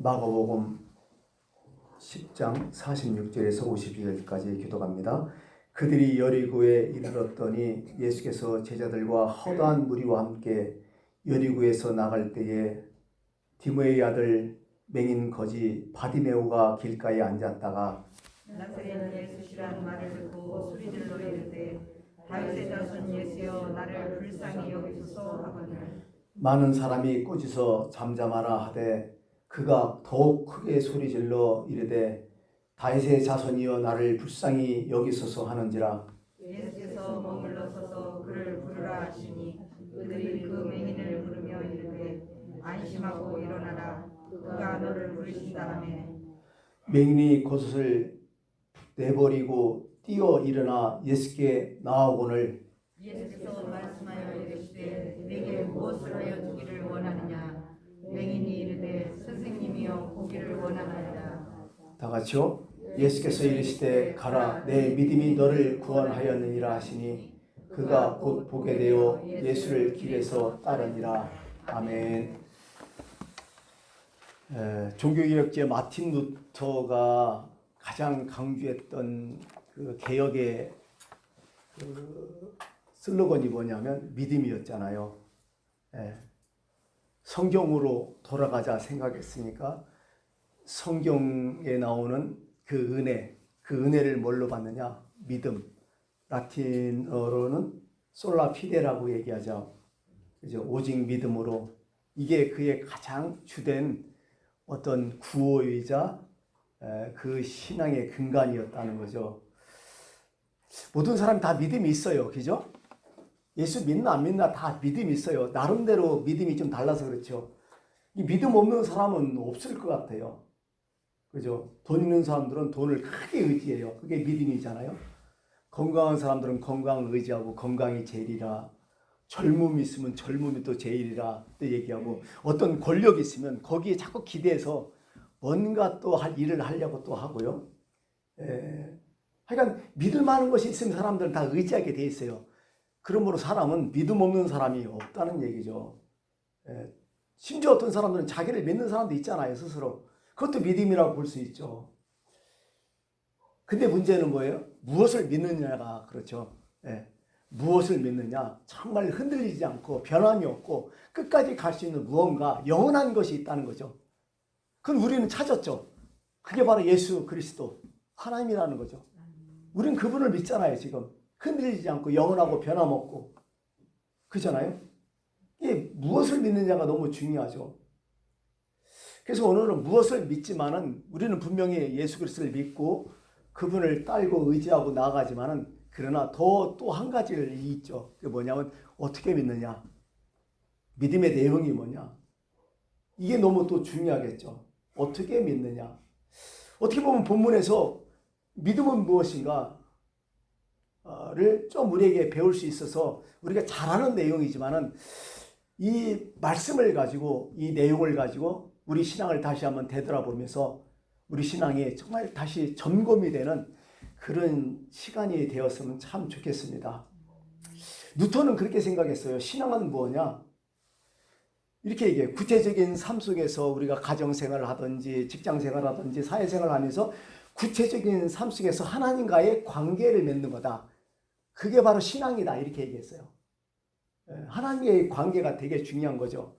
마가복음 10장 46절에서 52절까지 기도갑니다. 그들이 여리고에 이르렀더니 예수께서 제자들과 허다한 무리와 함께 여리고에서 나갈 때에 디모의 아들 맹인 거지 바디메오가 길가에 앉았다가 나사렛 예수시라는 말을 듣고 소리질러 이르되 다윗의 자손 예수여 나를 불쌍히 여기소서 하거늘 많은 사람이 꾸짖어 잠잠하라 하되 그가 더욱 크게 소리질러 이르되 다윗의 자손이여 나를 불쌍히 여기소서 하는지라. 예수께서 머물러 서서 그를 부르라 하시니 그들이 그 맹인을 부르며 이르되 안심하고 일어나라 그가 너를 부르신다 하매 맹인이 겉옷을 내버리고 뛰어 일어나 예수께 나아오거늘 예수께서 말씀하여 이르시되 내게 무엇을 하여 주기를 원하느냐. 맹인이 이르되 선생님이여 보기를 원하나이다. 다 같이요. 예수께서 이르시되 가라 내 믿음이 너를 구원하였느니라 하시니 그가 곧 보게 되어 예수를 길에서 따르니라. 아멘. 종교개혁자 마틴 루터가 가장 강조했던 그 개혁의 그 슬로건이 뭐냐면 믿음이었잖아요. 성경으로 돌아가자 생각했으니까 성경에 나오는 그 은혜를 뭘로 받느냐? 믿음. 라틴어로는 솔라 피데라고 얘기하죠. 그죠? 오직 믿음으로. 이게 그의 가장 주된 어떤 구호이자 그 신앙의 근간이었다는 거죠. 모든 사람이 다 믿음이 있어요. 그죠? 예수 믿나 안 믿나 다 믿음이 있어요. 나름대로 믿음이 좀 달라서 그렇죠. 이 믿음 없는 사람은 없을 것 같아요. 그죠? 돈 있는 사람들은 돈을 크게 의지해요. 그게 믿음이잖아요. 건강한 사람들은 건강을 의지하고 건강이 제일이라, 젊음이 있으면 젊음이 또 제일이라 또 얘기하고, 어떤 권력이 있으면 거기에 자꾸 기대해서 뭔가 또 할 일을 하려고 또 하고요. 하여간 믿을 만한 것이 있으면 사람들은 다 의지하게 돼 있어요. 그러므로 사람은 믿음 없는 사람이 없다는 얘기죠. 심지어 어떤 사람들은 자기를 믿는 사람도 있잖아요, 스스로. 그것도 믿음이라고 볼 수 있죠. 근데 문제는 뭐예요? 무엇을 믿느냐가 그렇죠. 무엇을 믿느냐? 정말 흔들리지 않고 변함이 없고 끝까지 갈 수 있는 무언가 영원한 것이 있다는 거죠. 그건 우리는 찾았죠. 그게 바로 예수 그리스도 하나님이라는 거죠. 우리는 그분을 믿잖아요. 지금 흔들리지 않고 영원하고 변함없고 그잖아요. 이게 무엇을 믿느냐가 너무 중요하죠. 그래서 오늘은 무엇을 믿지만은 우리는 분명히 예수 그리스도를 믿고 그분을 따르고 의지하고 나아가지만은, 그러나 더 또 한 가지를 있죠. 그게 뭐냐면 어떻게 믿느냐, 믿음의 내용이 뭐냐, 이게 너무 또 중요하겠죠. 어떻게 믿느냐. 어떻게 보면 본문에서 믿음은 무엇인가를 좀 우리에게 배울 수 있어서 우리가 잘 아는 내용이지만은, 이 말씀을 가지고 이 내용을 가지고 우리 신앙을 다시 한번 되돌아보면서 우리 신앙이 정말 다시 점검이 되는 그런 시간이 되었으면 참 좋겠습니다. 루터는 그렇게 생각했어요. 신앙은 뭐냐? 이렇게 얘기해요. 구체적인 삶 속에서 우리가 가정생활을 하든지 직장생활을 하든지 사회생활을 하면서 구체적인 삶 속에서 하나님과의 관계를 맺는 거다. 그게 바로 신앙이다. 이렇게 얘기했어요. 하나님의 관계가 되게 중요한 거죠.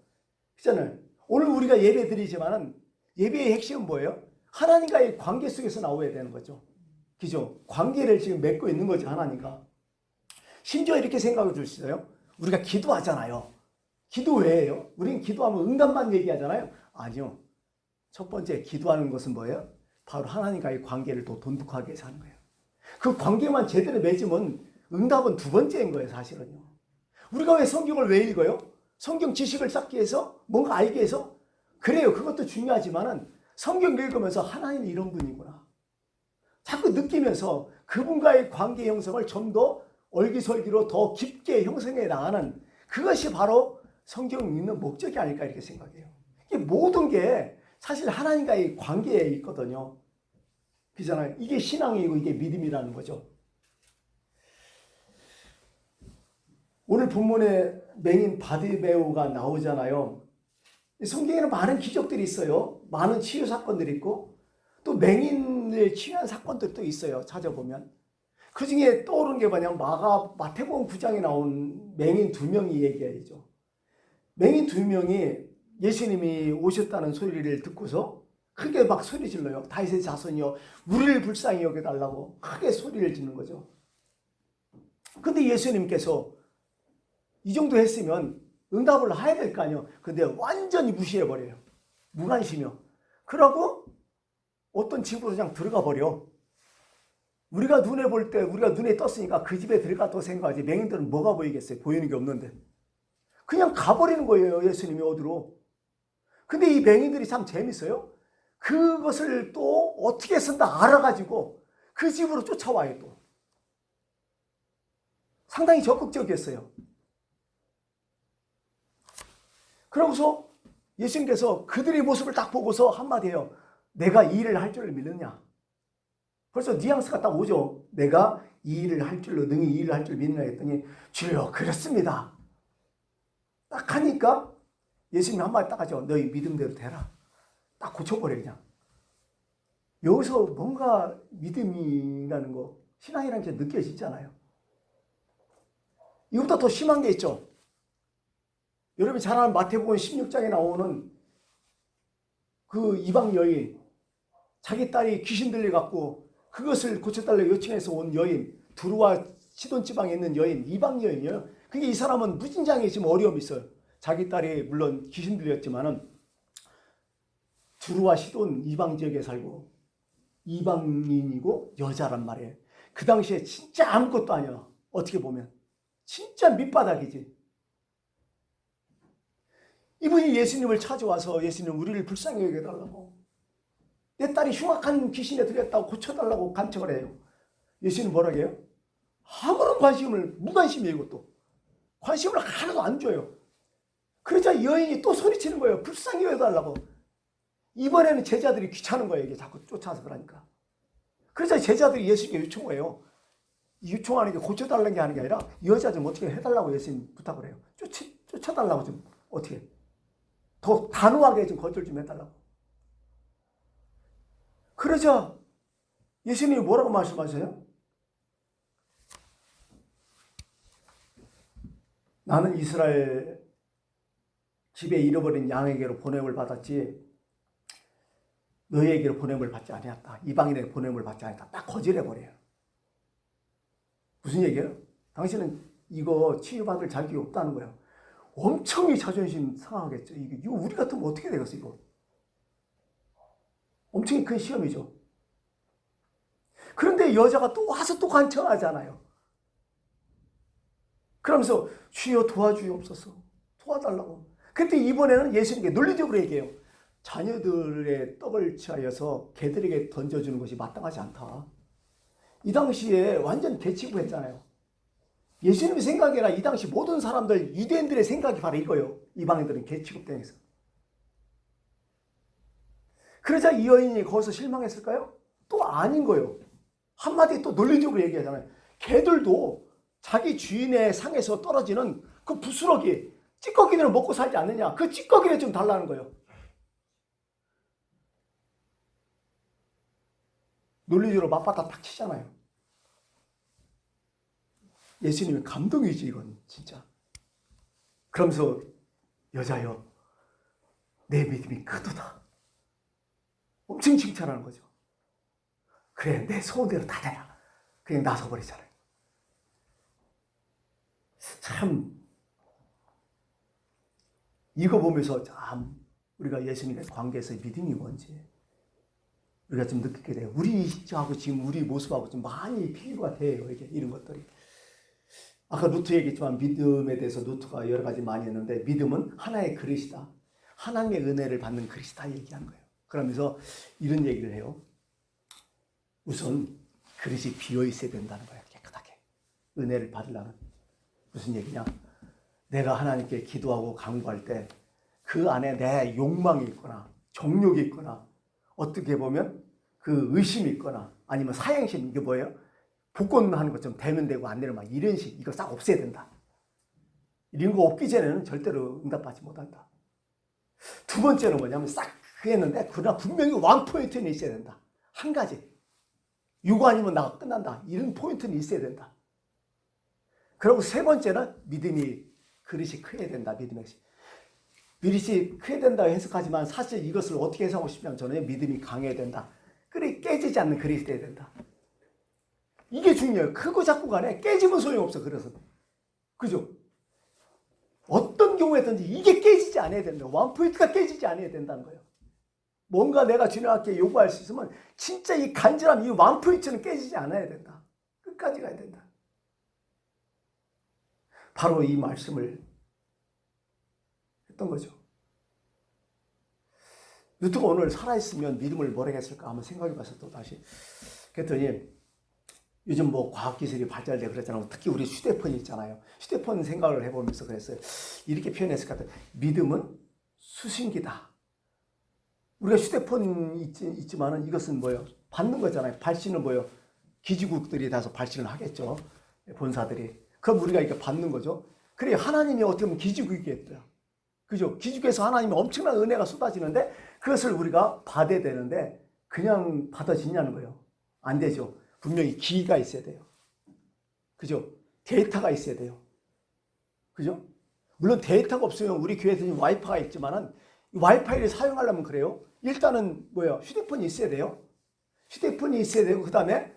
그렇잖아요. 오늘 우리가 예배 드리지만은 예배의 핵심은 뭐예요? 하나님과의 관계 속에서 나와야 되는 거죠. 그죠? 관계를 지금 맺고 있는 거죠, 하나님과. 심지어 이렇게 생각해 줄 수 있어요. 우리가 기도하잖아요. 기도 왜예요? 우리는 기도하면 응답만 얘기하잖아요. 아니요. 첫 번째 기도하는 것은 뭐예요? 바로 하나님과의 관계를 더 돈독하게 해서 하는 거예요. 그 관계만 제대로 맺으면 응답은 두 번째인 거예요, 사실은요. 우리가 왜 성경을 왜 읽어요? 성경 지식을 쌓기 위해서, 뭔가 알기 위해서? 그래요. 그것도 중요하지만은 성경 읽으면서 하나님이 이런 분이구나. 자꾸 느끼면서 그분과의 관계 형성을 좀 더 얼기설기로 더 깊게 형성해 나가는, 그것이 바로 성경 읽는 목적이 아닐까 이렇게 생각해요. 이게 모든 게 사실 하나님과의 관계에 있거든요. 그잖아요. 이게 신앙이고 이게 믿음이라는 거죠. 오늘 본문에 맹인 바디메오가 나오잖아요. 성경에는 많은 기적들이 있어요. 많은 치유 사건들이 있고 또 맹인을 치유한 사건들도 있어요. 찾아보면. 그 중에 떠오르는 게 뭐냐면 마태복음 9장에 나온 맹인 2명이 얘기하죠. 맹인 2명이 예수님이 오셨다는 소리를 듣고서 크게 막 소리 질러요. 다윗의 자손이여 우리를 불쌍히 여겨달라고 크게 소리를 지르는 거죠. 근데 예수님께서 이 정도 했으면 응답을 해야 될 거 아니에요. 근데 완전히 무시해버려요. 무관심이요. 그러고 어떤 집으로 그냥 들어가 버려. 우리가 눈에 볼 때 우리가 눈에 떴으니까 그 집에 들어가도 생각하지. 맹인들은 뭐가 보이겠어요? 보이는 게 없는데. 그냥 가버리는 거예요. 예수님이 어디로. 근데 이 맹인들이 참 재밌어요. 그것을 또 어떻게 쓴다 알아가지고 그 집으로 쫓아와요 또. 상당히 적극적이었어요. 그러고서 예수님께서 그들의 모습을 딱 보고서 한마디 해요. 내가 이 일을 할 줄을 믿느냐. 벌써 뉘앙스가 딱 오죠. 내가 이 일을 할 줄로 능히 이 일을 할 줄 믿느냐 했더니 주여 그렇습니다. 딱 하니까 예수님이 한마디 딱 하죠. 너희 믿음대로 되라. 딱 고쳐버려 그냥. 여기서 뭔가 믿음이라는 거 신앙이라는 게 느껴지잖아요. 이것보다 더 심한 게 있죠. 여러분이 잘 아는 마태복음 16장에 나오는 그 이방 여인, 자기 딸이 귀신 들려갖고 그것을 고쳐달라고 요청해서 온 여인, 두루와 시돈 지방에 있는 여인, 이방 여인이에요. 그게 이 사람은 무진장에 지금 어려움이 있어요. 자기 딸이 물론 귀신 들렸지만은 두루와 시돈 이방 지역에 살고 이방인이고 여자란 말이에요. 그 당시에 진짜 아무것도 아니야. 어떻게 보면 진짜 밑바닥이지. 이분이 예수님을 찾아와서 예수님 우리를 불쌍히 여겨달라고, 내 딸이 흉악한 귀신에 들렸다고 고쳐달라고 간청을 해요. 예수님 뭐라고 해요? 아무런 관심을, 무관심이에요. 이것도 관심을 하나도 안 줘요. 그러자 여인이 또 소리치는 거예요. 불쌍히 여겨달라고. 이번에는 제자들이 귀찮은 거예요. 이게 자꾸 쫓아서 그러니까. 그래서 제자들이 예수님께 요청해요. 요청하는 게 고쳐달라는 게 하는 게 아니라 이 여자 좀 어떻게 해달라고 예수님 부탁을 해요. 쫓아달라고 좀 어떻게 더 단호하게 좀 거절 좀 해달라고. 그러자 예수님이 뭐라고 말씀하세요? 나는 이스라엘 집에 잃어버린 양에게로 보냄을 받았지 너희에게로 보냄을 받지 아니었다. 이방인에게 보냄을 받지 않았다. 딱 거절해버려요. 무슨 얘기예요? 당신은 이거 치유받을 자격이 없다는 거예요. 엄청 자존심 상하겠죠. 이거 우리 같으면 어떻게 되겠어 이거. 엄청 큰 시험이죠. 그런데 여자가 또 와서 또 간청하잖아요. 그러면서 주여 도와주옵소서. 도와달라고. 근데 이번에는 예수님께 논리적으로 얘기해요. 자녀들의 떡을 취하여서 개들에게 던져주는 것이 마땅하지 않다. 이 당시에 완전 개취부했잖아요. 예수님의 생각이 아니라 이 당시 모든 사람들, 유대인들의 생각이 바로 이거예요. 이방인들은 개취급당해서. 그러자 이 여인이 거기서 실망했을까요? 또 아닌 거예요. 한마디 또 논리적으로 얘기하잖아요. 개들도 자기 주인의 상에서 떨어지는 그 부스러기, 찌꺼기들을 먹고 살지 않느냐. 그 찌꺼기를 좀 달라는 거예요. 논리적으로 맞받아 딱 치잖아요. 예수님의 감동이지 이건 진짜. 그러면서 여자여 내 믿음이 크도다. 엄청 칭찬하는 거죠. 그래 내 소원대로 다 되라. 그냥 나서버리잖아요. 참 이거 보면서 참 우리가 예수님의 관계에서의 믿음이 뭔지 우리가 좀 느끼게 돼요. 우리하고 지금 우리 모습하고 좀 많이 비교가 돼요. 이게 이런 것들이. 아까 루트 얘기했지만 믿음에 대해서 루트가 여러 가지 많이 했는데 믿음은 하나의 그릇이다. 하나님의 은혜를 받는 그릇이다 얘기한 거예요. 그러면서 이런 얘기를 해요. 우선 그릇이 비어 있어야 된다는 거예요. 깨끗하게. 은혜를 받으려면. 무슨 얘기냐? 내가 하나님께 기도하고 간구할 때 그 안에 내 욕망이 있거나 정욕이 있거나 어떻게 보면 그 의심이 있거나 아니면 사행심, 이게 뭐예요? 복권하는 것처럼 되면 되고 안 되면 막 이런 식, 이거 싹 없애야 된다. 이런 거 없기 전에는 절대로 응답받지 못한다. 두 번째는 뭐냐면 싹 했는데 그러나 분명히 완 포인트는 있어야 된다. 한 가지. 이거 아니면 나 끝난다. 이런 포인트는 있어야 된다. 그리고 세 번째는 믿음이 그릇이 크게 된다. 믿음의 그릇이 크게 된다고 해석하지만 사실 이것을 어떻게 해석하고 싶냐면 저는 믿음이 강해야 된다. 그래 깨지지 않는 그릇이 돼야 된다. 이게 중요해요. 크고 작고 간에 깨지면 소용없어. 그래서 그죠? 어떤 경우에든지 이게 깨지지 않아야 된다. 원포인트가 깨지지 않아야 된다는 거예요. 뭔가 내가 주님께 요구할 수 있으면 진짜 이 간절함, 이 원포인트는 깨지지 않아야 된다. 끝까지 가야 된다. 바로 이 말씀을 했던 거죠. 누트가 오늘 살아있으면 믿음을 뭐라고 했을까 한번 생각해봐서 또 다시 그랬더니 요즘 뭐 과학기술이 발달돼 그랬잖아요. 특히 우리 휴대폰이 있잖아요. 휴대폰 생각을 해보면서 그랬어요. 이렇게 표현했을 것 같아요. 믿음은 수신기다. 우리가 휴대폰 있지만은 이것은 뭐예요? 받는 거잖아요. 발신은 뭐예요? 기지국들이 다서 발신을 하겠죠. 본사들이. 그럼 우리가 이렇게 받는 거죠. 그래 하나님이 어떻게 보면 기지국이겠어요. 그죠? 기지국에서 하나님의 엄청난 은혜가 쏟아지는데 그것을 우리가 받아야 되는데 그냥 받아지냐는 거예요. 안 되죠. 분명히 기기가 있어야 돼요. 그죠? 데이터가 있어야 돼요. 그죠? 물론 데이터가 없으면 우리 교회에서는 와이파이가 있지만은 와이파이를 사용하려면 그래요. 일단은 뭐예요? 휴대폰이 있어야 돼요. 휴대폰이 있어야 되고 그 다음에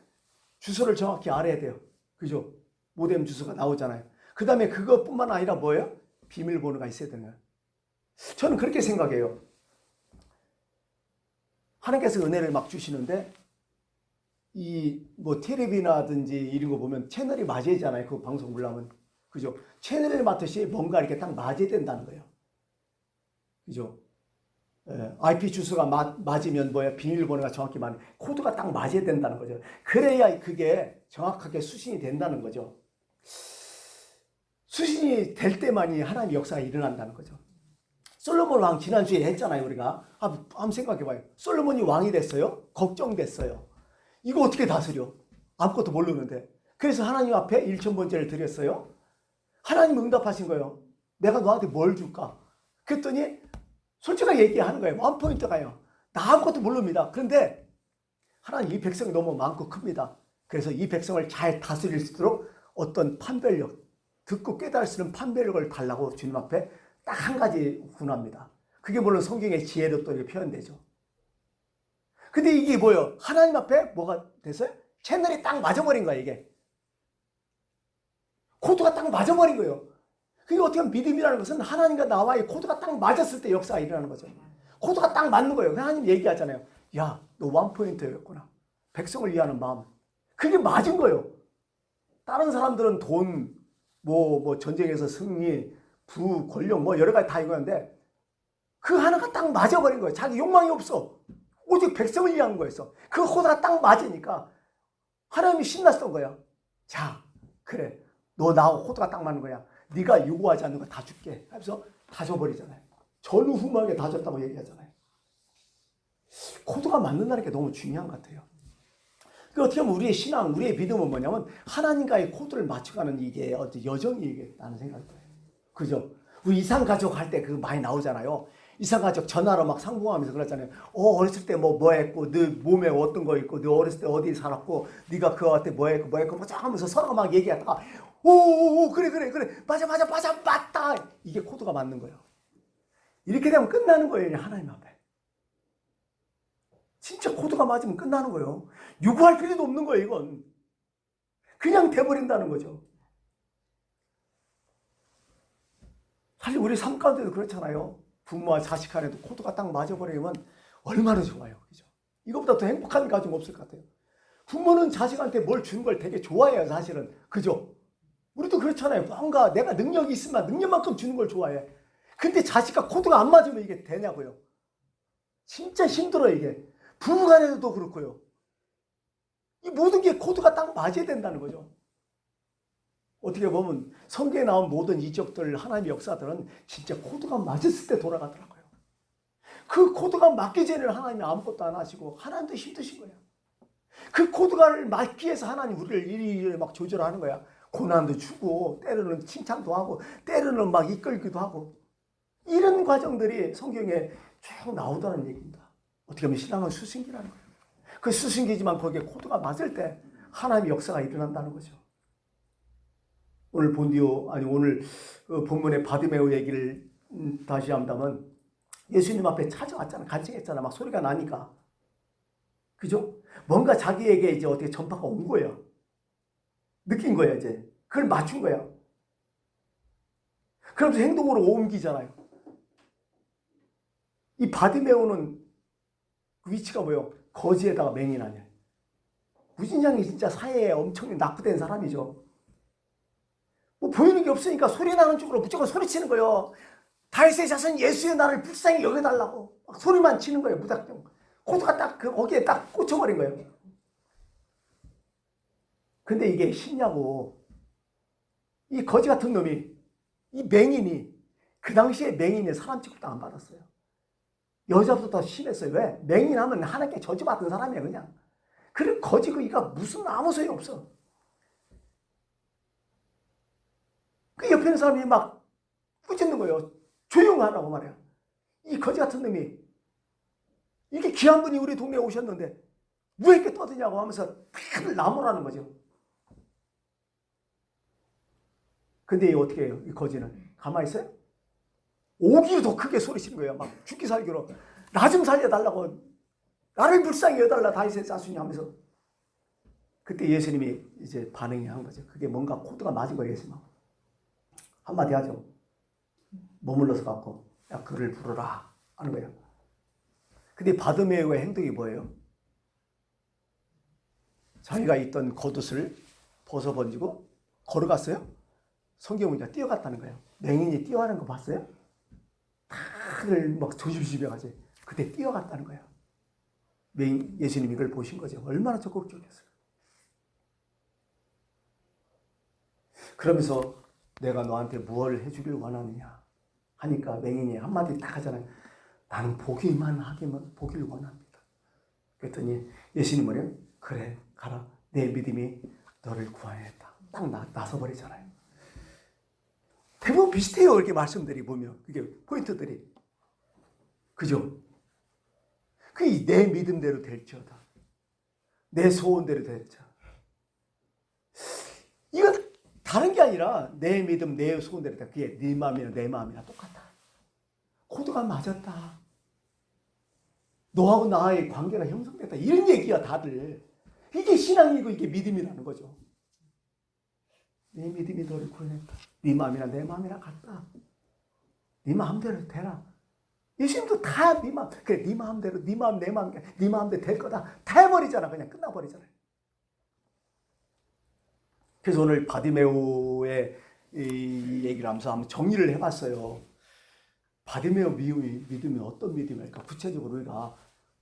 주소를 정확히 알아야 돼요. 그죠? 모뎀 주소가 나오잖아요. 그 다음에 그것뿐만 아니라 뭐예요? 비밀번호가 있어야 되는 거예요. 저는 그렇게 생각해요. 하나님께서 은혜를 막 주시는데 이 뭐 텔레비나든지 이런 거 보면 채널이 맞아야잖아요. 그 방송 보려면. 그죠? 채널을 맡듯이 뭔가 이렇게 딱 맞아야 된다는 거예요. 그죠? IP 주소가 맞으면 뭐야? 비밀번호가 정확히 맞는 코드가 딱 맞아야 된다는 거죠. 그래야 그게 정확하게 수신이 된다는 거죠. 수신이 될 때만이 하나님의 역사가 일어난다는 거죠. 솔로몬 왕 지난주에 했잖아요. 우리가 한번 생각해봐요. 솔로몬이 왕이 됐어요. 걱정됐어요. 이거 어떻게 다스려? 아무것도 모르는데. 그래서 하나님 앞에 1000번째를 드렸어요. 하나님 응답하신 거예요. 내가 너한테 뭘 줄까? 그랬더니 솔직하게 얘기하는 거예요. 원포인트가요. 나 아무것도 모릅니다. 그런데 하나님 이 백성이 너무 많고 큽니다. 그래서 이 백성을 잘 다스릴 수 있도록 어떤 판별력, 듣고 깨달을 수 있는 판별력을 달라고 주님 앞에 딱 한 가지 군합니다. 그게 물론 성경의 지혜로 또 이렇게 표현되죠. 근데 이게 뭐예요? 하나님 앞에 뭐가 됐어요? 채널이 딱 맞아버린 거야, 이게. 코드가 딱 맞아버린 거예요. 그게 어떻게 보면 믿음이라는 것은 하나님과 나와의 코드가 딱 맞았을 때 역사가 일어나는 거죠. 코드가 딱 맞는 거예요. 하나님 얘기하잖아요. 야, 너 원포인트였구나. 백성을 위하는 마음. 그게 맞은 거예요. 다른 사람들은 돈, 뭐 전쟁에서 승리, 부, 권력 뭐 여러 가지 다 이거였는데 그 하나가 딱 맞아버린 거예요. 자기 욕망이 없어. 오직 백성을 위한 거였어. 그 코드가 딱 맞으니까 하나님이 신났던 거야. 자, 그래. 너 나하고 코드가 딱 맞는 거야. 네가 요구하지 않는 거 다 줄게. 하면서 다 줘버리잖아요. 전후후하게 다 줬다고 얘기하잖아요. 코드가 맞는다는 게 너무 중요한 것 같아요. 어떻게 보면 우리의 신앙, 우리의 믿음은 뭐냐면 하나님과의 코드를 맞춰가는 이게 어떤 여정이겠다는 생각이 들어요. 그죠? 우리 이상가족 할 때 그거 많이 나오잖아요. 이상가족 전화로 막 상봉하면서 그랬잖아요. 어렸을 때 뭐 했고, 너 몸에 어떤 거 있고, 너 어렸을 때 어디 살았고, 네가 그한테 뭐 했고, 뭐 하면서 서로가 막 얘기하다가 오, 그래. 맞다. 이게 코드가 맞는 거예요. 이렇게 되면 끝나는 거예요, 하나님 앞에. 진짜 코드가 맞으면 끝나는 거예요. 요구할 필요도 없는 거예요, 이건. 그냥 돼버린다는 거죠. 사실 우리 삶 가운데도 그렇잖아요. 부모와 자식 간에도 코드가 딱 맞아버리면 얼마나 좋아요. 그죠? 이것보다 더 행복한 가정 없을 것 같아요. 부모는 자식한테 뭘 주는 걸 되게 좋아해요, 사실은. 그죠? 우리도 그렇잖아요. 뭔가 내가 능력이 있으면 능력만큼 주는 걸 좋아해. 근데 자식과 코드가 안 맞으면 이게 되냐고요. 진짜 힘들어요, 이게. 부부간에도 그렇고요. 이 모든 게 코드가 딱 맞아야 된다는 거죠. 어떻게 보면 성경에 나온 모든 이적들, 하나님의 역사들은 진짜 코드가 맞았을 때 돌아가더라고요. 그 코드가 맞기 전에는 하나님이 아무것도 안 하시고 하나님도 힘드신 거예요. 그 코드가 맞기 위해서 하나님 우리를 이리 막 조절하는 거야. 고난도 주고 때로는 칭찬도 하고 때로는 막 이끌기도 하고 이런 과정들이 성경에 쭉 나오다는 얘기입니다. 어떻게 보면 신앙은 수신기라는 거예요. 그 수신기지만 거기에 코드가 맞을 때 하나님의 역사가 일어난다는 거죠. 오늘 오늘 본문의 바디메오 얘기를 다시 한다면 예수님 앞에 찾아왔잖아. 간증했잖아. 막 소리가 나니까. 그죠? 뭔가 자기에게 이제 어떻게 전파가 온 거예요. 느낀 거야, 이제. 그걸 맞춘 거야. 그러면서 행동으로 옮기잖아요. 이 바디메오는 그 위치가 뭐예요? 거지에다가 맹인 아니야. 무진장이 진짜 사회에 엄청 낙후된 사람이죠. 뭐 보이는 게 없으니까 소리 나는 쪽으로 무조건 소리치는 거예요. 다윗의 자손 예수의 나를 불쌍히 여겨달라고 막 소리만 치는 거예요. 무작정. 코드가 딱 거기에 딱 꽂혀버린 거예요. 근데 이게 쉽냐고. 이 거지 같은 놈이, 이 맹인이, 그 당시에 맹인이 사람 취급도 안 받았어요. 여자보다 더 심했어요. 왜? 맹인하면 하나님께 저주받은 사람이야, 그냥. 그래, 거지고 이가 무슨 아무 소용 없어. 그 옆에 있는 사람이 막 꾸짖는 거예요. 조용하라고 말이야. 이 거지 같은 놈이, 이게 귀한 분이 우리 동네에 오셨는데 왜 이렇게 떠드냐고 하면서 큰 나무라는 거죠. 근데 어떻게 해요? 이 거지는 가만히 있어요? 오기로 더 크게 소리치는 거예요. 막 죽기 살기로 나 좀 살려달라고, 나를 불쌍히 여달라 다윗의 자손이 하면서. 그때 예수님이 이제 반응이 한 거죠. 그게 뭔가 코드가 맞은 거예요. 예수님 한마디 하죠. 머물러서 갖고 야 그를 부르라 하는 거예요. 근데 바드메오의 행동이 뭐예요? 자기가 있던 겉옷을 벗어번지고 걸어갔어요? 성경은 뛰어갔다는 거예요. 맹인이 뛰어가는 거 봤어요? 다들 막 조심조심해가지고 그때 뛰어갔다는 거예요. 예수님이 이걸 보신 거죠. 얼마나 적극적이었어요. 그러면서 내가 너한테 무엇을 해주길 원하느냐 하니까 맹인이 한마디 딱 하잖아요. 나는 보길 원합니다. 그랬더니 예수님은 그래 가라. 내 믿음이 너를 구하였다. 딱 나서버리잖아요. 대부분 비슷해요. 이렇게 말씀들이 보면 그게 포인트들이. 그죠? 그게 내 믿음대로 될지어다. 내 소원대로 될지어다. 이건 다른 게 아니라 내 믿음, 내 소원대로 다. 그게 네 마음이나 내 마음이나 똑같다. 코드가 맞았다. 너하고 나의 관계가 형성됐다. 이런 얘기야 다들. 이게 신앙이고 이게 믿음이라는 거죠. 내 믿음이 너를 구원했다. 네 마음이나 내 마음이나 같다. 네 마음대로 되라. 예수님도 다 네 마음, 그래 네 마음대로, 네 마음, 내 마음, 네 마음대로 될 거다. 다 해버리잖아. 그냥 끝나버리잖아요. 그래서 오늘 바디메오의 이 얘기를 하면서 한번 정리를 해봤어요. 바디메오 믿음이 어떤 믿음일까? 구체적으로 우리가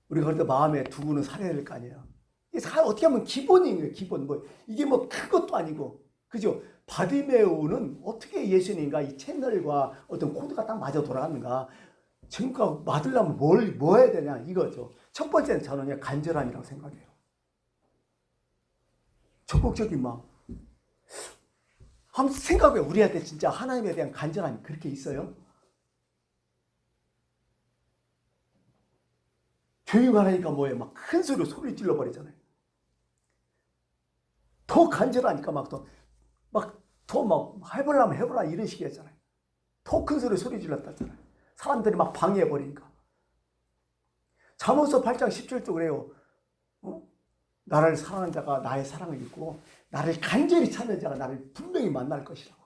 그래도 마음에 두고는 살아야 될 거 아니에요. 이게 어떻게 하면 기본인 거예요. 기본. 이게 큰 것도 아니고. 그죠? 바디메오는 어떻게 예수님과 이 채널과 어떤 코드가 딱 맞아 돌아가는가? 지금까지 맞으려면 뭐 해야 되냐? 이거죠. 첫 번째는 저는 간절함이라고 생각해요. 적극적인 마음. 한번 생각해. 우리한테 진짜 하나님에 대한 간절함이 그렇게 있어요? 조용하니까 뭐예요? 막 큰 소리로 소리 질러버리잖아요. 더 간절하니까 더 해보라 이런 식이었잖아요. 더 큰 소리 질렀다잖아요. 사람들이 막 방해해버리니까. 잠언서 8장 17절 그래요. 나를 사랑하는 자가 나의 사랑을 입고 나를 간절히 찾는 자가 나를 분명히 만날 것이라고.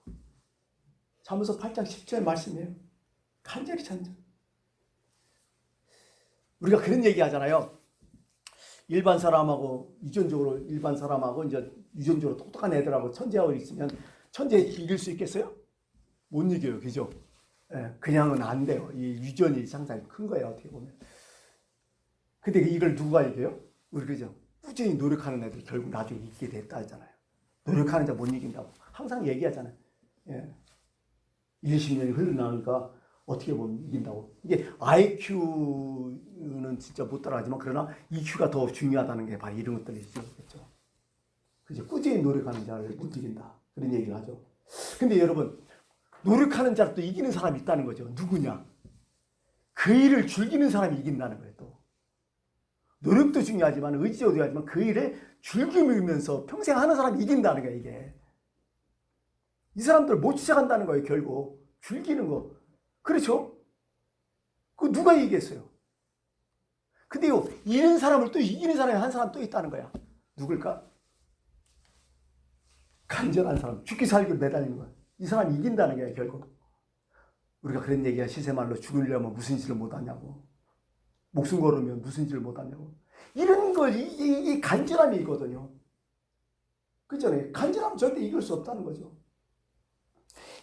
잠언서 8장 10절 말씀이에요. 간절히 찾는 자. 우리가 그런 얘기 하잖아요. 일반 사람하고 유전적으로 똑똑한 애들하고 천재하고 있으면 천재 이길 수 있겠어요? 못 이겨요. 그죠? 예, 그냥은 안 돼요. 이 유전이 상당히 큰 거예요. 어떻게 보면. 근데 이걸 누가 이겨요? 우리 그죠? 꾸준히 노력하는 애들 결국 나중에 이기게 됐다 하잖아요. 노력하는 자 못 이긴다고 항상 얘기하잖아요. 예. 20년이 흘러나오니까 어떻게 보면 이긴다고. 이게 IQ는 진짜 못 따라가지만 그러나 EQ가 더 중요하다는 게 바로 이런 것들이죠. 그죠? 꾸준히 노력하는 자를 못 이긴다. 그런 얘기를 하죠. 근데 여러분, 노력하는 자를 또 이기는 사람이 있다는 거죠. 누구냐? 그 일을 즐기는 사람이 이긴다는 거예요. 또 노력도 중요하지만 의지도 중요하지만 그 일을 즐기면서 평생 하는 사람이 이긴다는 거예요. 이게 이 사람들 못 시작한다는 거예요. 결국 즐기는 거. 그렇죠? 그 누가 이기겠어요? 근데요, 이기는 사람을 또 이기는 사람이 한 사람 또 있다는 거야. 누굴까? 간절한 사람, 죽기 살기 매달리는 거야. 이 사람이 이긴다는 거야. 결국 우리가 그런 얘기야. 시세말로 죽으려면 무슨 짓을 못하냐고, 목숨 걸으면 무슨 짓을 못하냐고. 이런 걸 이 간절함이 있거든요. 그잖아요. 간절함 절대 이길 수 없다는 거죠.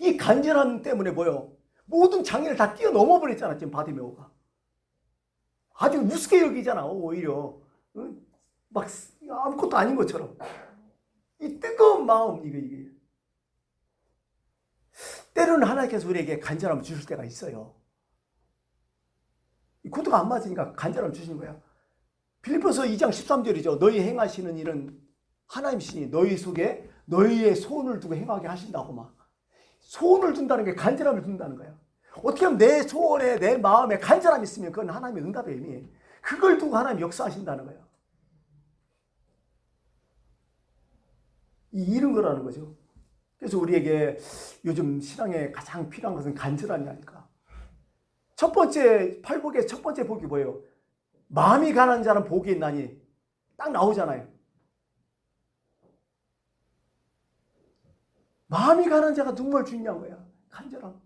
이 간절함 때문에 뭐요? 모든 장애를 다 뛰어넘어 버렸잖아. 지금 바디메오가 아주 우습게 여기잖아. 오히려 막 아무것도 아닌 것처럼. 이 뜨거운 마음, 이게 때로는 하나님께서 우리에게 간절함을 주실 때가 있어요. 이 코드가 안 맞으니까 간절함을 주시는 거야. 빌립보서 2장 13절이죠. 너희 행하시는 일은 하나님이시니 너희 속에 너희의 소원을 두고 행하게 하신다고. 막 소원을 둔다는 게 간절함을 둔다는 거야. 어떻게 하면 내 소원에 내 마음에 간절함이 있으면 그건 하나님의 응답의 의미. 그걸 두고 하나님 역사하신다는 거야. 이런 거라는 거죠. 그래서 우리에게 요즘 신앙에 가장 필요한 것은 간절함이 아닐까. 첫 번째 팔복의 첫 번째 복이 뭐예요? 마음이 가난한 자는 복이 있나니 딱 나오잖아요. 마음이 가난한 자가 누구를 중요한 거야? 간절함.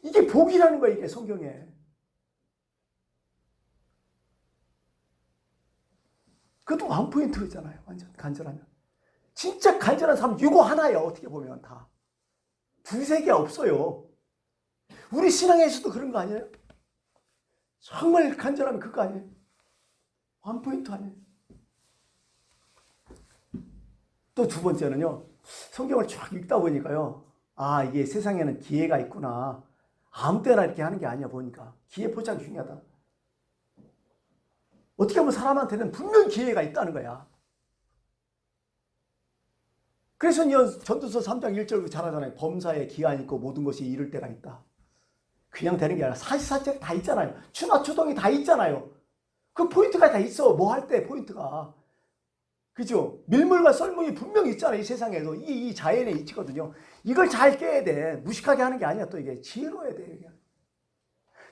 이게 복이라는 거야. 이게 성경에. 그것도 원포인트잖아요. 완전 간절하면. 진짜 간절한 사람 이거 하나예요. 어떻게 보면 다. 두세 개 없어요. 우리 신앙에서도 그런 거 아니에요? 정말 간절하면 그거 아니에요? 원포인트 아니에요? 또 두 번째는요. 성경을 쫙 읽다 보니까요. 아, 이게 세상에는 기회가 있구나. 아무 때나 이렇게 하는 게 아니야. 보니까 기회 포착이 중요하다. 어떻게 보면 사람한테는 분명 기회가 있다는 거야. 그래서 전도서 3장 1절 잘 하잖아요. 범사에 기한이 있고 모든 것이 이룰 때가 있다. 그냥 되는 게 아니라 사시사철 다 있잖아요. 추나추동이 다 있잖아요. 그 포인트가 다 있어. 뭐 할 때 포인트가. 그죠? 밀물과 썰물이 분명히 있잖아요. 이 세상에도. 이 자연에 있거든요. 이걸 잘 깨야 돼. 무식하게 하는 게 아니야. 또 이게 지혜로 해야 돼. 이게.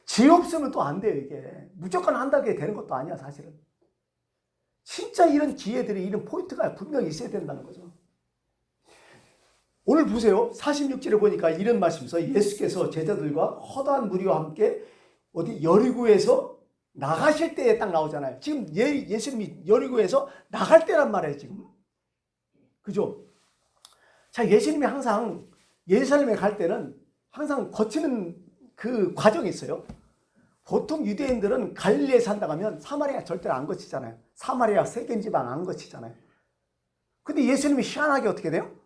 지혜 없으면 또 안 돼요. 이게. 무조건 한다고 되는 것도 아니야. 사실은. 진짜 이런 기회들이, 이런 포인트가 분명히 있어야 된다는 거죠. 오늘 보세요. 46절에 보니까 이런 말씀에서 예수께서 제자들과 허다한 무리와 함께 어디 여리고에서 나가실 때에 딱 나오잖아요. 지금 예수님이 여리고에서 나갈 때란 말이에요. 지금. 그죠? 자, 예수님이 항상 예루살렘에 갈 때는 항상 거치는 그 과정이 있어요. 보통 유대인들은 갈릴리에 산다고 하면 사마리아 절대로 안 거치잖아요. 사마리아 세겜 지방 안 거치잖아요. 근데 예수님이 희한하게 어떻게 돼요?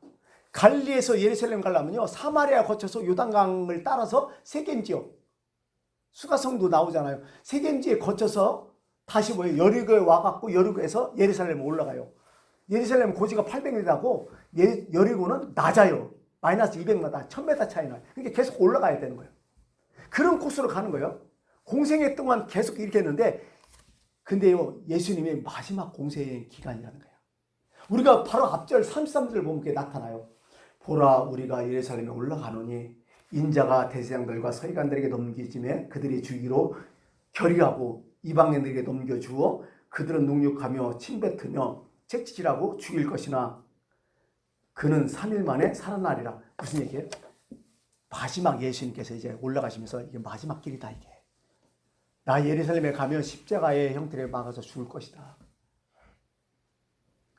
갈릴리에서 예루살렘 가려면요. 사마리아 거쳐서 요단강을 따라서 세겜 지역. 수가성도 나오잖아요. 세겜지에 거쳐서 다시 여리고에 와갖고 여리고에서 예루살렘에 올라가요. 예루살렘 고지가 800m고 여리고는 낮아요. 마이너스 200m, 1000m 차이 나요. 그러니까 계속 올라가야 되는 거예요. 그런 코스로 가는 거예요. 공생애 동안 계속 이렇게 했는데 근데요. 예수님의 마지막 공생 기간이라는 거예요. 우리가 바로 앞절 33절을 보면 그게 나타나요. 보라 우리가 예루살렘에 올라가노니 인자가 대제사장들과 서기관들에게 넘기심에 그들이 주기로 결의하고 이방인들에게 넘겨주어 그들은 능욕하며 침뱉으며 채찍질하고 죽일 것이나 그는 3일 만에 살아나리라. 무슨 얘기예요? 마지막 예수님께서 이제 올라가시면서 이게 마지막 길이다. 이게 나 예루살렘에 가면 십자가의 형태를 막아서 죽을 것이다.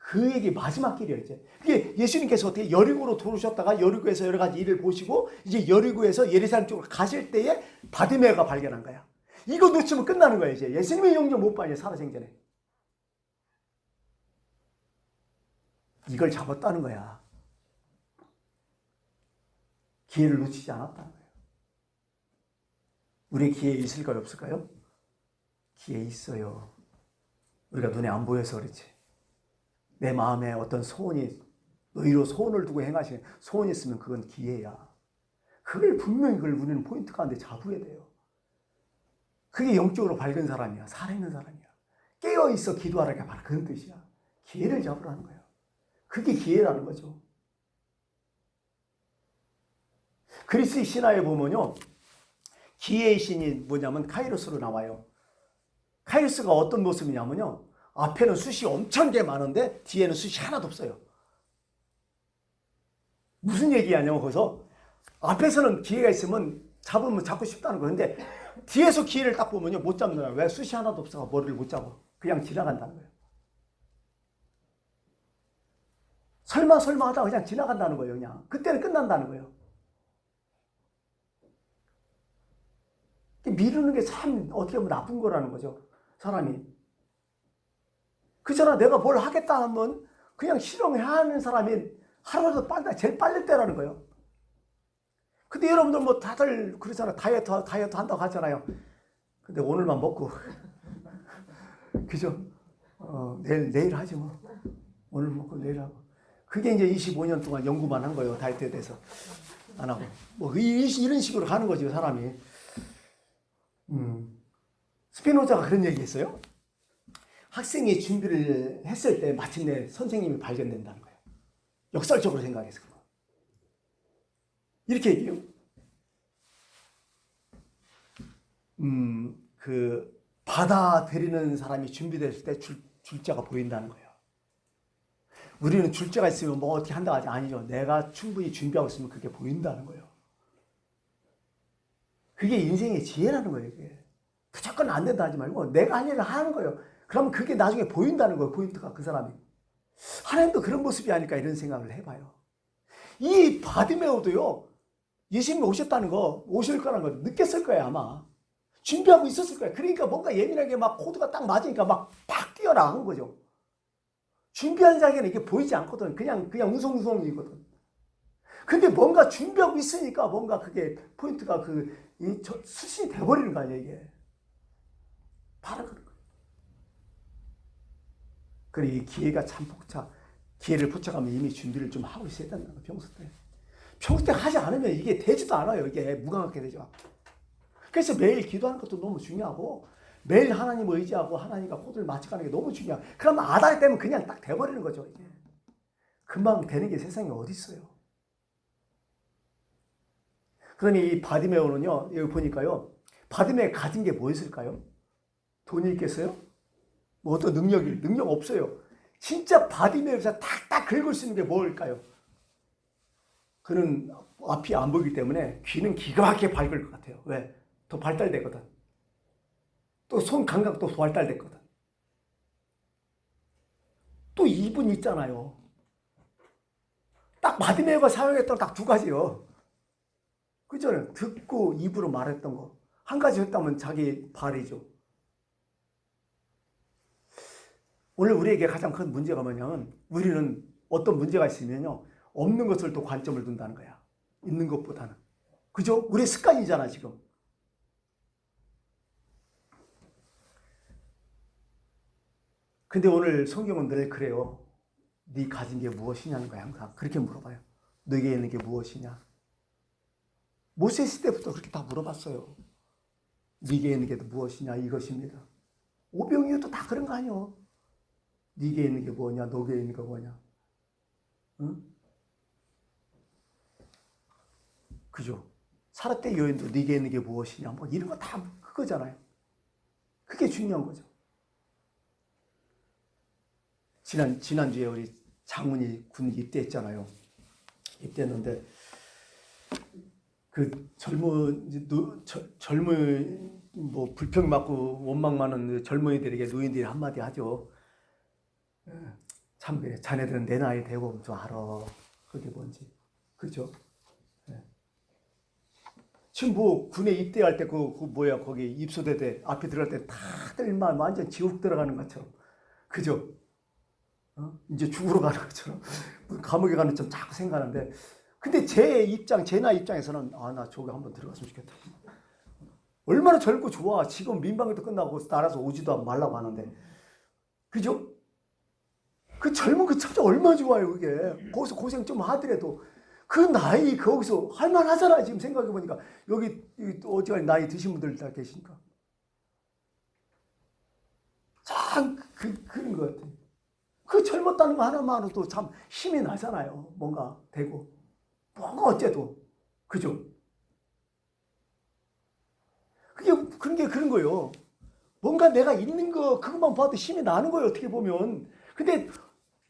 그 얘기 마지막 길이에요. 이제 그게 예수님께서 어떻게 여리고로 들어오셨다가 여리고에서 여러 가지 일을 보시고 이제 여리고에서 예루살렘 쪽으로 가실 때에 바디메오가 발견한 거야. 이거 놓치면 끝나는 거예요. 이제 예수님의 영접 못 봐요. 살아생전에 이걸 잡았다는 거야. 기회를 놓치지 않았다는 거예요. 우리 기회 있을까요? 없을까요? 기회 있어요. 우리가 눈에 안 보여서 그렇지. 내 마음에 어떤 소원이 너희로 소원을 두고 행하시는 소원이 있으면 그건 기회야. 그걸 분명히 우리는 포인트 가운데 잡아야 돼요. 그게 영적으로 밝은 사람이야. 살아있는 사람이야. 깨어있어 기도하라는 게 바로 그런 뜻이야. 기회를 잡으라는 거예요. 그게 기회라는 거죠. 그리스의 신화에 보면요, 기회의 신이 뭐냐면 카이로스로 나와요. 카이로스가 어떤 모습이냐면요, 앞에는 숫이 엄청 게 많은데 뒤에는 숫이 하나도 없어요. 무슨 얘기하냐면 거기서 앞에서는 기회가 있으면 잡으면 잡고 싶다는 거예요. 근데 뒤에서 기회를 딱 보면요, 못 잡는 거예요. 왜? 숫이 하나도 없어서 머리를 못 잡아. 그냥 지나간다는 거예요. 설마 하다가 그냥 지나간다는 거예요. 그냥 그때는 끝난다는 거예요. 미루는 게 참 어떻게 보면 나쁜 거라는 거죠. 사람이. 그잖아. 내가 뭘 하겠다 하면 그냥 실행해야 하는 사람이 하루라도 제일 빨리 때라는 거예요. 근데 여러분들 뭐 다들 그러잖아. 다이어트 한다고 하잖아요. 근데 오늘만 먹고. 그죠? 내일 하지 뭐. 오늘 먹고 내일 하고. 그게 이제 25년 동안 연구만 한 거예요. 다이어트에 대해서. 안 하고. 뭐 이런 식으로 가는 거죠. 사람이. 스피노자가 그런 얘기 했어요. 학생이 준비를 했을 때 마침내 선생님이 발견된다는 거예요. 역설적으로 생각해서. 이렇게 얘기해요. 받아들이는 사람이 준비됐을 때 줄자가 보인다는 거예요. 우리는 줄자가 있으면 뭐 어떻게 한다 하지 아니죠. 내가 충분히 준비하고 있으면 그게 보인다는 거예요. 그게 인생의 지혜라는 거예요. 이게. 무조건 안 된다 하지 말고 내가 할 일을 하는 거예요. 그러면 그게 나중에 보인다는 거예요. 포인트가 그 사람이. 하나님도 그런 모습이 아닐까 이런 생각을 해봐요. 이 바디메오도요. 예수님이 오셨다는 거, 오실 거라는 걸 느꼈을 거예요 아마. 준비하고 있었을 거예요. 그러니까 뭔가 예민하게 막 코드가 딱 맞으니까 막 팍 뛰어나간 거죠. 준비한 자에게는 이게 보이지 않거든. 그냥 우성우성이거든. 근데 뭔가 준비하고 있으니까 뭔가 그게 포인트가 수신이 돼버리는 거 아니에요 이게. 바로 그런 거예요. 그리고 이 기회가 참 기회를 포착하면 이미 준비를 좀 하고 있어야 된다는 거예요. 평소 때 하지 않으면 이게 되지도 않아요. 이게 무감각하게 되죠. 그래서 매일 기도하는 것도 너무 중요하고 매일 하나님을 의지하고 하나님과 코드를 맞춰가는 게 너무 중요해요. 그러면 아달 때면 그냥 딱 돼버리는 거죠. 이게. 금방 되는 게 세상에 어디 있어요. 그러니 이 바디메오는요. 여기 보니까요. 바디메오에 가진 게 뭐였을까요? 돈이 있겠어요? 뭐 어떤 능력 없어요. 진짜 바디메오에서 탁탁 긁을 수 있는 게 뭘까요? 그는 앞이 안 보이기 때문에 귀는 기가 막히게 밝을 것 같아요. 왜? 더 발달되거든. 또 손 감각도 더 발달됐거든. 또 입은 있잖아요. 딱 바디메오가 사용했던 딱 두 가지요. 그죠? 듣고 입으로 말했던 거. 한 가지 했다면 자기 발이죠. 오늘 우리에게 가장 큰 문제가 뭐냐면 우리는 어떤 문제가 있으면요. 없는 것을 또 관점을 둔다는 거야. 있는 것보다는. 그죠? 우리의 습관이잖아 지금. 근데 오늘 성경은 늘 그래요. 네 가진 게 무엇이냐는 거야 항상. 그렇게 물어봐요. 너에게 있는 게 무엇이냐. 모세스 때부터 그렇게 다 물어봤어요. 네게 있는 게 무엇이냐 이것입니다. 오병이어도 다 그런 거 아니요. 네게 있는 게 뭐냐 너게 있는 게 뭐냐. 응? 그죠? 사라떼 여인도 네게 있는 게 무엇이냐 뭐 이런 거 다 그거잖아요. 그게 중요한 거죠. 지난주에 우리 장훈이 군 입대했잖아요. 입대했는데 그 젊은 뭐 불평 맞고 원망 많은 젊은이들에게 노인들이 한마디 하죠. 참 그래. 자네들은 내 나이 되고 좀 알아. 그게 뭔지. 그죠? 지금 뭐 군에 입대할 때 거기 입소대 때 앞에 들어갈 때 다들 막 완전 지옥 들어가는 것처럼. 그죠? 이제 죽으러 가는 것처럼 감옥에 가는 좀 자꾸 생각하는데 근데 제 나이 입장에서는 나 저기 한번 들어갔으면 좋겠다. 얼마나 젊고 좋아. 지금 민방위도 끝나고 나라서 오지도 말라고 하는데 그죠? 그 젊은 그 처자 얼마나 좋아요 그게. 거기서 고생 좀 하더라도 그 나이 거기서 할만하잖아. 지금 생각해보니까 여기 어디가 나이 드신 분들 다 계시니까 참 그런 것 같아요. 그 젊었다는 거 하나만으로도 참 힘이 나잖아요. 뭔가 되고 뭔가 어째도 그죠? 그런 거예요. 뭔가 내가 있는 거 그것만 봐도 힘이 나는 거예요. 어떻게 보면. 근데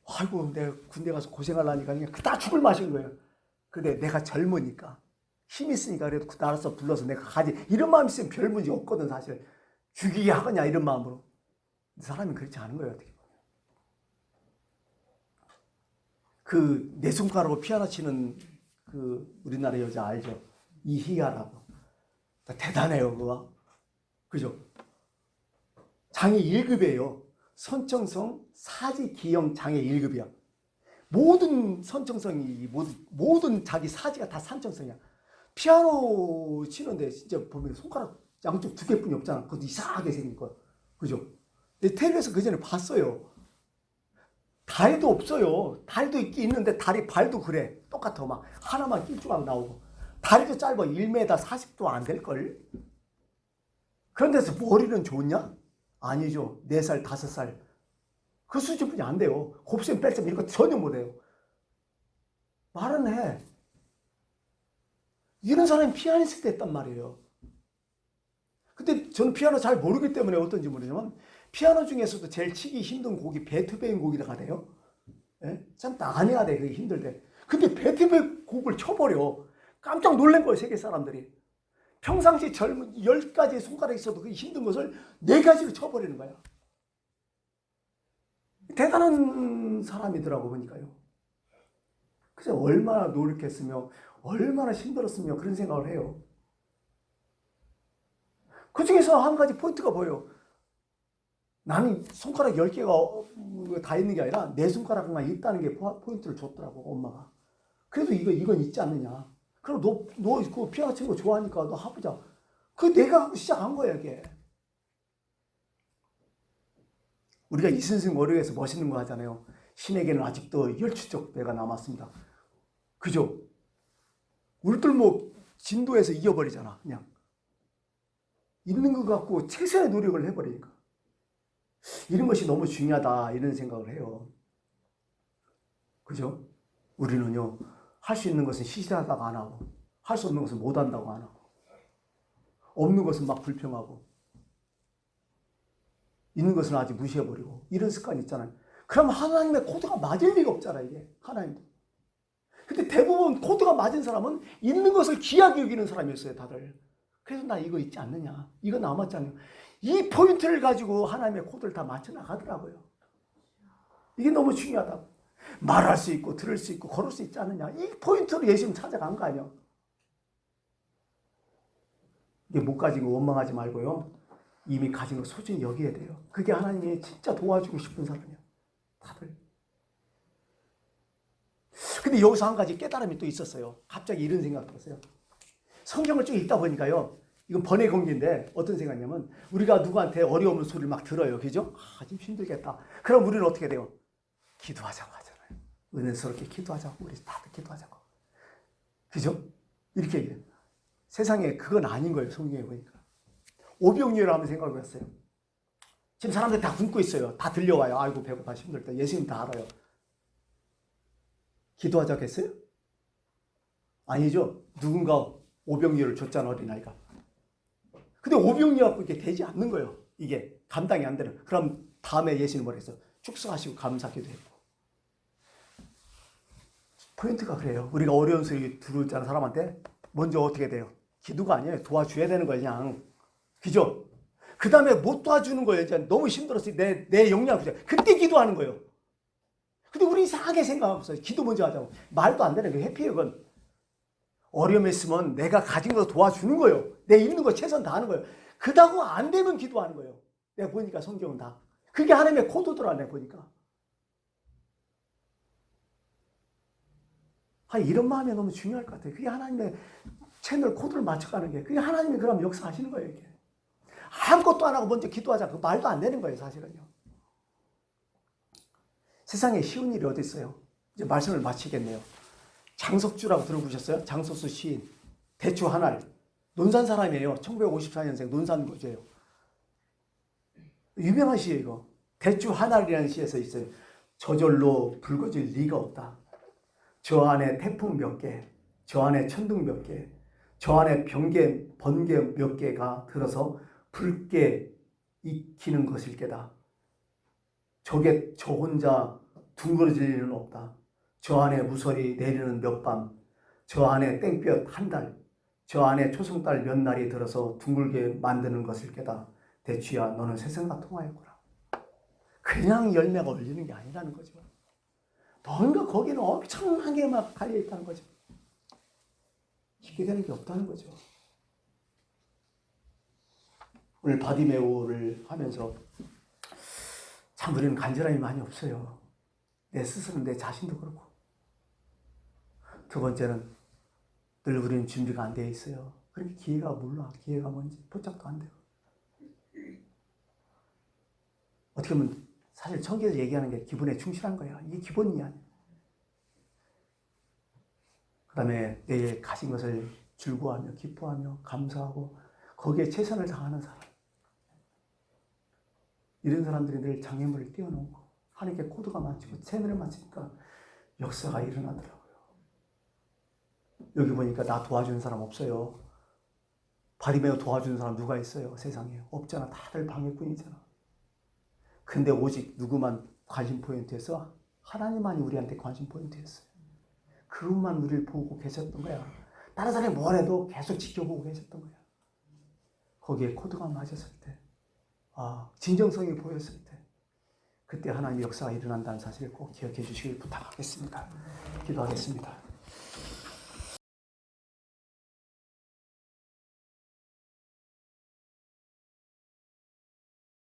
아이고 내가 군대 가서 고생하려니까 그냥 다 죽을 맛인 거예요. 근데 내가 젊으니까 힘 있으니까 그래도 나라서 불러서 내가 가지 이런 마음 있으면 별 문제 없거든 사실. 죽이게 하거냐 이런 마음으로. 사람이 그렇지 않은 거예요. 어떻게 보면. 그 네 손가락으로 피아노 치는 그 우리나라 여자 알죠? 이희아라고. 대단해요 그거. 그죠? 장애 1급이에요. 선청성 사지 기형 장애 1급이야. 모든 선청성이 모든 자기 사지가 다 선청성이야. 피아노 치는데 진짜 보면 손가락 양쪽 두 개뿐이 없잖아. 그것도 이상하게 생긴 거. 그죠? 텔레비에서 그 전에 봤어요. 다리도 없어요. 다리도 있긴 있는데 다리 발도 그래. 똑같아. 막 하나만 낄쭉하고 나오고. 다리도 짧아. 1m 40도 안 될걸. 그런 데서 머리는 좋냐? 아니죠. 4살, 5살. 그 수준뿐이 안 돼요. 곱셈, 뺄셈 이런 거 전혀 못해요. 말은 해. 이런 사람이 피아니스트 했단 말이에요. 근데 저는 피아노 잘 모르기 때문에 어떤지 모르지만 피아노 중에서도 제일 치기 힘든 곡이 베토벤 곡이라고 돼요. 예? 참 나가야 돼. 그게 힘들대. 근데 베토벤 곡을 쳐버려. 깜짝 놀란 거예요. 세계 사람들이. 평상시 젊은 10가지 손가락이 있어도 그 힘든 것을 4가지로 쳐버리는 거야. 대단한 사람이더라고 보니까요. 그래서 얼마나 노력했으며 얼마나 힘들었으며 그런 생각을 해요. 그 중에서 한 가지 포인트가 보여요. 나는 손가락 10개가 다 있는 게 아니라 4손가락만 있다는 게 포인트를 줬더라고 엄마가. 그래도 이건 있지 않느냐. 그럼 너 그 피아노 치는 거 좋아하니까 너 해보자. 그 내가 하고 시작한 거야 이게. 우리가 이순신 머리에서 멋있는 거 하잖아요. 신에게는 아직도 열추적 배가 남았습니다. 그죠? 울들목 진도에서 이겨버리잖아 그냥. 있는 것 갖고 최선의 노력을 해버리니까. 이런 것이 너무 중요하다 이런 생각을 해요. 그죠? 우리는요. 할 수 있는 것은 시시하다가 안 하고 할 수 없는 것은 못한다고 안 하고 없는 것은 막 불평하고 있는 것은 아직 무시해버리고 이런 습관이 있잖아요. 그럼 하나님의 코드가 맞을 리가 없잖아 이게 하나님도. 근데 대부분 코드가 맞은 사람은 있는 것을 귀하게 여기는 사람이었어요 다들. 그래서 나 이거 있지 않느냐 이거 남았지 않느냐 이 포인트를 가지고 하나님의 코드를 다 맞춰 나가더라고요. 이게 너무 중요하다고. 말할 수 있고 들을 수 있고 걸을 수 있지 않느냐 이 포인트로 예수님 찾아간 거 아니야. 이게 못 가지고 원망하지 말고요. 이미 가진 거 소중히 여겨야 돼요. 그게 하나님이 진짜 도와주고 싶은 사람이야. 다들. 근데 여기서 한 가지 깨달음이 또 있었어요. 갑자기 이런 생각 들었어요. 성경을 쭉 읽다 보니까요. 이건 번외 공기인데 어떤 생각이냐면 우리가 누구한테 어려운 소리를 막 들어요. 그죠? 좀 힘들겠다. 그럼 우리는 어떻게 돼요? 기도하자고 하잖아요. 은혜스럽게 기도하자고. 우리 다들 기도하자고. 그죠? 이렇게 얘기해요. 세상에 그건 아닌 거예요. 성경에 보니까. 오병이어를 한번 생각해 봤어요. 지금 사람들 다 굶고 있어요. 다 들려와요. 아이고 배고파 힘들다. 예수님 다 알아요. 기도하자고 했어요? 아니죠. 누군가 오병이어를 줬잖아 어린아이가. 근데 오병이어 갖고 이게 되지 않는 거예요. 이게 감당이 안 되는. 그럼 다음에 예수님 뭐라 했어요? 축사하시고 감사기도 했고. 포인트가 그래요. 우리가 어려운 소리 들었잖아 사람한테. 먼저 어떻게 돼요? 기도가 아니에요. 도와줘야 되는 거예요 그냥. 그죠? 그 다음에 못 도와주는 거예요. 이제 너무 힘들었어요. 내 역량 부족. 그때 기도하는 거예요. 근데 우리 이상하게 생각하고 있어요. 기도 먼저 하자고. 말도 안 되는 거예요. 회피해요. 그건. 어려움이 있으면 내가 가진 거 도와주는 거예요. 내 있는 거 최선 다하는 거예요. 그다고 안 되면 기도하는 거예요. 내가 보니까 성경은 다. 그게 하나님의 코드더라 내가 보니까. 이런 마음이 너무 중요할 것 같아요. 그게 하나님의 채널 코드를 맞춰가는 게. 그게 하나님이 그럼 역사하시는 거예요. 이게. 아무것도 안 하고 먼저 기도하자. 그 말도 안 되는 거예요. 사실은요. 세상에 쉬운 일이 어디 있어요. 이제 말씀을 마치겠네요. 장석주라고 들어보셨어요? 장석수 시인. 대추 한 알. 논산 사람이에요. 1954년생 논산 거제예요. 유명한 시예요 이거. 대추 하나리라는 시에서 있어요. 저절로 붉어질 리가 없다. 저 안에 태풍 몇 개, 저 안에 천둥 몇 개, 저 안에 번개 몇 개가 들어서 붉게 익히는 것일 게다. 저게 저 혼자 둥그러질 일은 없다. 저 안에 무설이 내리는 몇 밤, 저 안에 땡볕 한 달, 저 안에 초승달 몇 날이 들어서 둥글게 만드는 것일 게다. 대추야, 너는 세상과 통하였구나. 그냥 열매가 올리는 게 아니라는 거죠. 뭔가 거기는 엄청나게 막 갈려있다는 거죠. 쉽게 되는 게 없다는 거죠. 오늘 바디메오를 하면서 참 우리는 간절함이 많이 없어요. 내 스스로, 내 자신도 그렇고. 두 번째는 늘 우리는 준비가 안 되어 있어요. 그렇게 기회가 몰라. 기회가 뭔지 포착도 안 돼요. 어떻게 보면 사실 청기에서 얘기하는 게 기본에 충실한 거야. 이게 기본이야. 그 다음에 내일 가진 것을 즐거워하며 기뻐하며 감사하고 거기에 최선을 다하는 사람. 이런 사람들이 늘 장애물을 띄워놓고 하나님께 코드가 맞추고 채널을 맞추니까 역사가 일어나더라고요. 여기 보니까 나 도와주는 사람 없어요. 바디메오 도와주는 사람 누가 있어요? 세상에 없잖아. 다들 방해꾼이잖아. 근데 오직 누구만 관심 포인트에서 하나님만이 우리한테 관심 포인트였어요. 그분만 우리를 보고 계셨던 거야. 다른 사람이 뭘 해도 계속 지켜보고 계셨던 거야. 거기에 코드가 맞았을 때, 진정성이 보였을 때, 그때 하나님의 역사가 일어난다는 사실을 꼭 기억해 주시길 부탁하겠습니다. 기도하겠습니다.